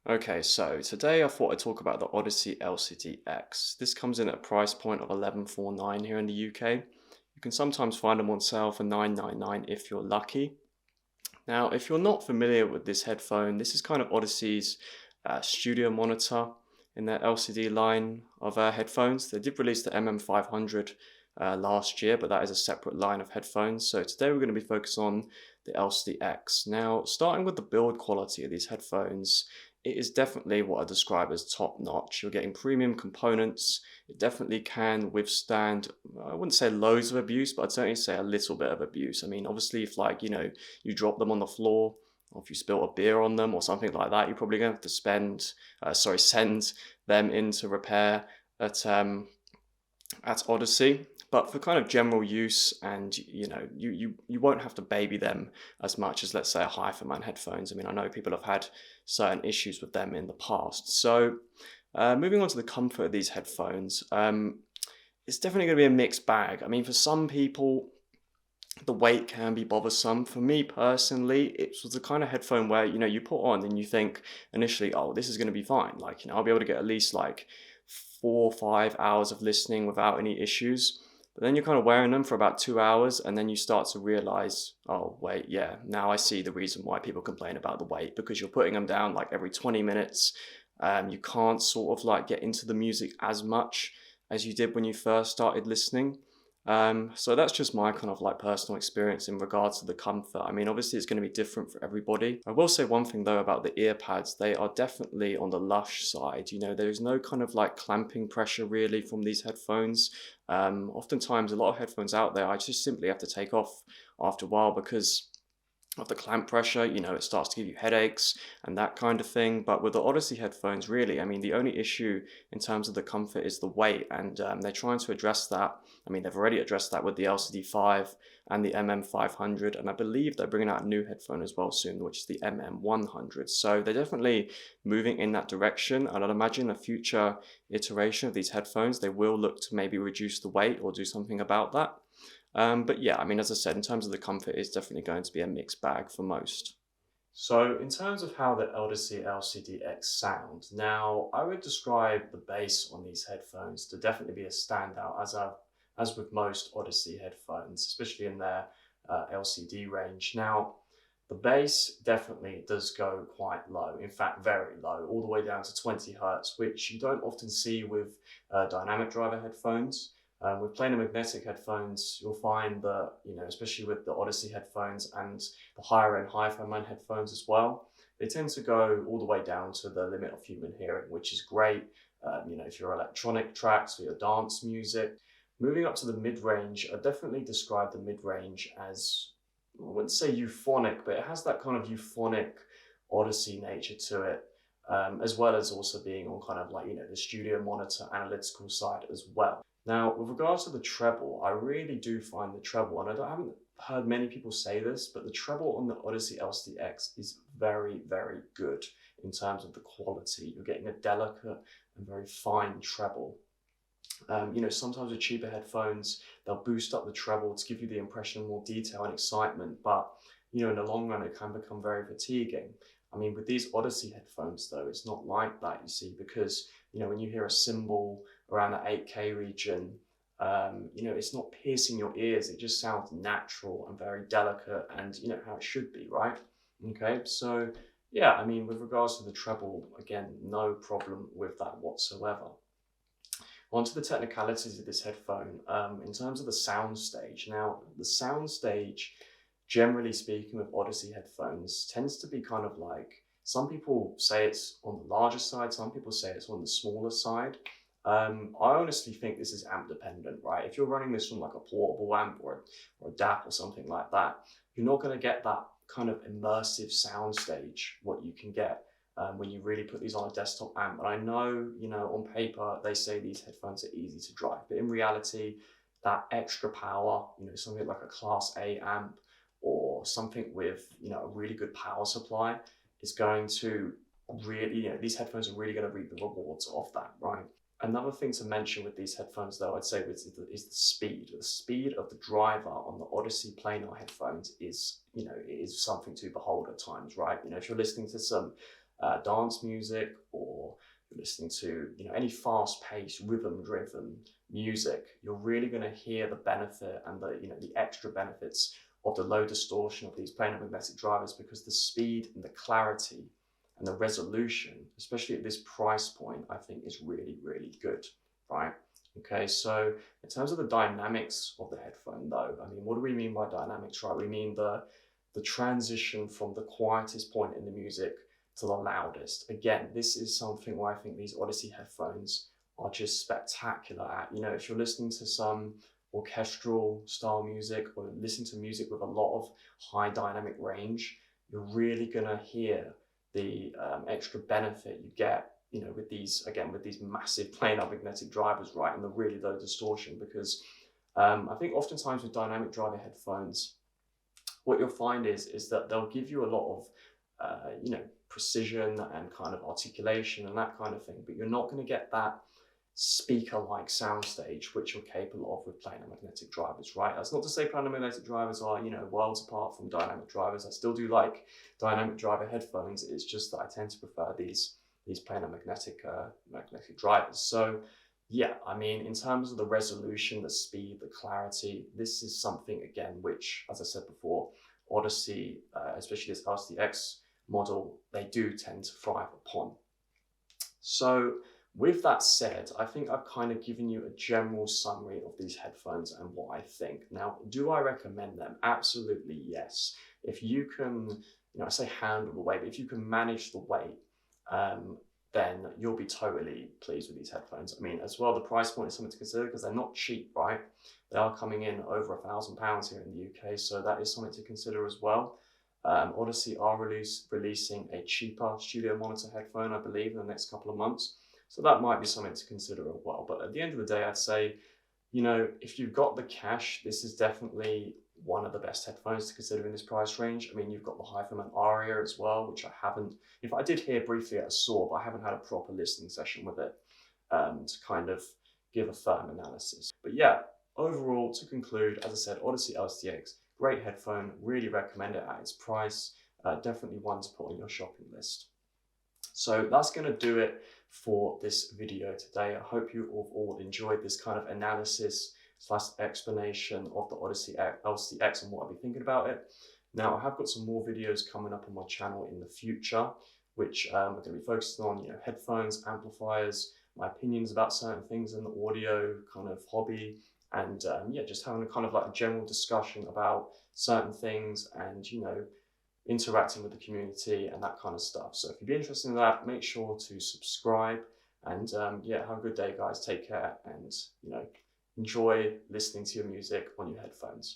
Okay, so today I thought I'd talk about the Audeze LCD-X. This comes in at a price point of 1149 here in the UK. You can sometimes find them on sale for 999 if you're lucky. Now, if you're not familiar with this headphone, this is kind of Audeze's studio monitor in their LCD line of headphones. They did release the MM500 last year, but that is a separate line of headphones. So today we're going to be focused on the LCD-X. Now, starting with the build quality of these headphones, it is definitely what I describe as top notch. You're getting premium components. It definitely can withstand, I wouldn't say loads of abuse, but I'd certainly say a little bit of abuse. I mean, obviously, if you drop them on the floor, or if you spill a beer on them or something like that, you're probably going to have to send them into repair at Odyssey. But for kind of general use, and you won't have to baby them as much as, let's say, a Hi-Fi headphones. I mean, I know people have had certain issues with them in the past. So moving on to the comfort of these headphones, it's definitely going to be a mixed bag. I mean, for some people, the weight can be bothersome. For me personally, it was the kind of headphone where, you put on and you think initially, oh, this is going to be fine. Like, I'll be able to get at least like 4 or 5 hours of listening without any issues. But then you're kind of wearing them for about 2 hours, and then you start to realize, oh, wait, yeah, now I see the reason why people complain about the weight, because you're putting them down like every 20 minutes. You can't sort of like get into the music as much as you did when you first started listening. So that's just my kind of like personal experience in regards to the comfort. I mean, obviously it's going to be different for everybody. I will say one thing though about the ear pads, they are definitely on the lush side. There's no kind of like clamping pressure really from these headphones. Oftentimes a lot of headphones out there, I just simply have to take off after a while because of the clamp pressure. It starts to give you headaches and that kind of thing. But with the Odyssey headphones, really, I mean, the only issue in terms of the comfort is the weight, and they're trying to address that. I mean, they've already addressed that with the LCD5 and the MM500, and I believe they're bringing out a new headphone as well soon, which is the MM100. So they're definitely moving in that direction, and I'd imagine a future iteration of these headphones, they will look to maybe reduce the weight or do something about that. But yeah, I mean, as I said, in terms of the comfort, it's definitely going to be a mixed bag for most. So in terms of how the Audeze LCD-X sound, now I would describe the bass on these headphones to definitely be a standout, as with most Odyssey headphones, especially in their LCD range. Now, the bass definitely does go quite low, in fact very low, all the way down to 20 hertz, which you don't often see with dynamic driver headphones. With planar magnetic headphones, you'll find that, especially with the Odyssey headphones and the higher end Hi-Fi headphones as well, they tend to go all the way down to the limit of human hearing, which is great, if you're electronic tracks or your dance music. Moving up to the mid-range, I definitely describe the mid-range as, I wouldn't say euphonic, but it has that kind of euphonic Odyssey nature to it, as well as also being on kind of like, the studio monitor analytical side as well. Now, with regards to the treble, I really do find the treble, and I haven't heard many people say this, but the treble on the Audeze LCD-X is very, very good in terms of the quality. You're getting a delicate and very fine treble. Sometimes with cheaper headphones, they'll boost up the treble to give you the impression of more detail and excitement, but in the long run, it can become very fatiguing. I mean, with these Odyssey headphones, though, it's not like that, you see, because, when you hear a cymbal around the 8K region, it's not piercing your ears. It just sounds natural and very delicate and, how it should be, right? Okay, so yeah, I mean, with regards to the treble, again, no problem with that whatsoever. Onto the technicalities of this headphone, in terms of the soundstage. Now, the soundstage, generally speaking, with Odyssey headphones, tends to be kind of like, some people say it's on the larger side, some people say it's on the smaller side. I honestly think this is amp dependent, right? If you're running this from like a portable amp or a DAC or something like that, you're not going to get that kind of immersive soundstage, what you can get when you really put these on a desktop amp. And I know, on paper, they say these headphones are easy to drive, but in reality, that extra power, something like a Class A amp or something with, a really good power supply is going to really, these headphones are really going to reap the rewards of that, right? Another thing to mention with these headphones, though, I'd say is the speed. The speed of the driver on the Odyssey planar headphones is, it is something to behold at times, right? If you're listening to some dance music, or you're listening to, you know, any fast-paced, rhythm-driven music, you're really going to hear the benefit and the, you know, the extra benefits of the low distortion of these planar magnetic drivers, because the speed and the clarity and the resolution, especially at this price point, I think is really, really good, right? Okay, so in terms of the dynamics of the headphone though, I mean, what do we mean by dynamics, right? We mean the transition from the quietest point in the music to the loudest. Again, this is something where I think these Audeze headphones are just spectacular at. You know, if you're listening to some orchestral style music or listen to music with a lot of high dynamic range, you're really gonna hear the extra benefit you get, you know, with these, again, with these massive planar magnetic drivers, right, and the really low distortion. Because I think oftentimes with dynamic driver headphones, what you'll find is that they'll give you a lot of, you know, precision and kind of articulation and that kind of thing, but you're not going to get that speaker-like soundstage which you're capable of with planar magnetic drivers, right? That's not to say planar magnetic drivers are, you know, worlds apart from dynamic drivers. I still do like dynamic driver headphones. It's just that I tend to prefer these planar magnetic drivers. So yeah, I mean, in terms of the resolution, the speed, the clarity, this is something, again, which, as I said before, Audeze, especially this LCD-X model, they do tend to thrive upon. So with that said, I think I've kind of given you a general summary of these headphones and what I think. Now, do I recommend them? Absolutely, yes. If you can, you know, I say handle the weight, but if you can manage the weight, then you'll be totally pleased with these headphones. I mean, as well, the price point is something to consider because they're not cheap, right? They are coming in over £1,000 here in the UK, so that is something to consider as well. Audeze are releasing a cheaper studio monitor headphone, I believe, in the next couple of months. So that might be something to consider as well. But at the end of the day, I'd say, you know, if you've got the cash, this is definitely one of the best headphones to consider in this price range. I mean, you've got the HiFiMan Aria as well, which I haven't, if I did hear briefly at a Saw, but I haven't had a proper listening session with it to kind of give a firm analysis. But yeah, overall, to conclude, as I said, Audeze LCD-X, great headphone, really recommend it at its price. Definitely one to put on your shopping list. So that's going to do it for this video today. I hope you all enjoyed this kind of analysis / explanation of the Audeze LCD-X and what I'll be thinking about it. Now, I have got some more videos coming up on my channel in the future, which are going to be focused on, you know, headphones, amplifiers, my opinions about certain things in the audio kind of hobby, and yeah, just having a kind of like a general discussion about certain things and, you know, interacting with the community and that kind of stuff. So if you'd be interested in that, make sure to subscribe, and yeah, have a good day, guys. Take care, and, you know, enjoy listening to your music on your headphones.